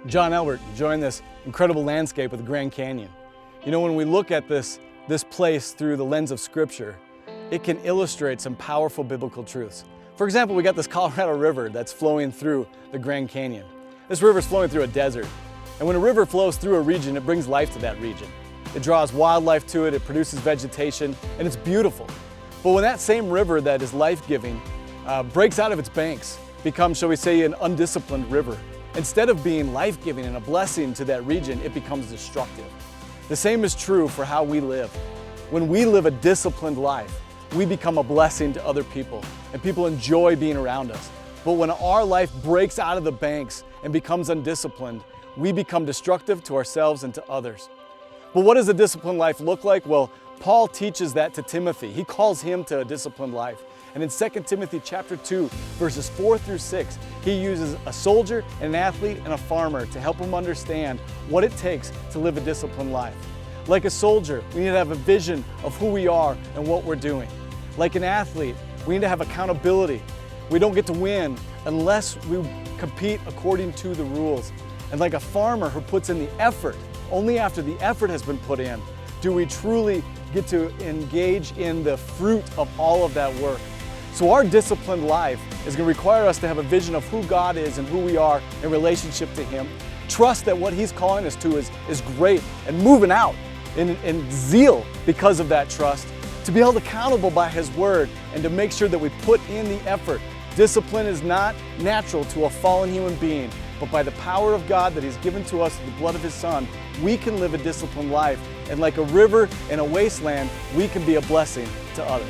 Jon Albert enjoying this incredible landscape of the Grand Canyon. You know, when we look at this place through the lens of Scripture, it can illustrate some powerful biblical truths. For example, we got this Colorado River that's flowing through the Grand Canyon. This river is flowing through a desert. And when a river flows through a region, it brings life to that region. It draws wildlife to it, it produces vegetation, and it's beautiful. But when that same river that is life-giving breaks out of its banks, becomes, shall we say, an undisciplined river, instead of being life-giving and a blessing to that region, it becomes destructive. The same is true for how we live. When we live a disciplined life, we become a blessing to other people, and people enjoy being around us. But when our life breaks out of the banks and becomes undisciplined, we become destructive to ourselves and to others. But what does a disciplined life look like? Well, Paul teaches that to Timothy. He calls him to a disciplined life. And in 2 Timothy chapter 2, verses 4 through 6, he uses a soldier, an athlete, and a farmer to help him understand what it takes to live a disciplined life. Like a soldier, we need to have a vision of who we are and what we're doing. Like an athlete, we need to have accountability. We don't get to win unless we compete according to the rules. And like a farmer who puts in the effort, only after the effort has been put in, do we truly get to engage in the fruit of all of that work. So our disciplined life is going to require us to have a vision of who God is and who we are in relationship to Him. Trust that what He's calling us to is great, and moving out in zeal because of that trust. To be held accountable by His Word and to make sure that we put in the effort. Discipline is not natural to a fallen human being, but by the power of God that He's given to us through the blood of His Son, we can live a disciplined life. And like a river in a wasteland, we can be a blessing to others.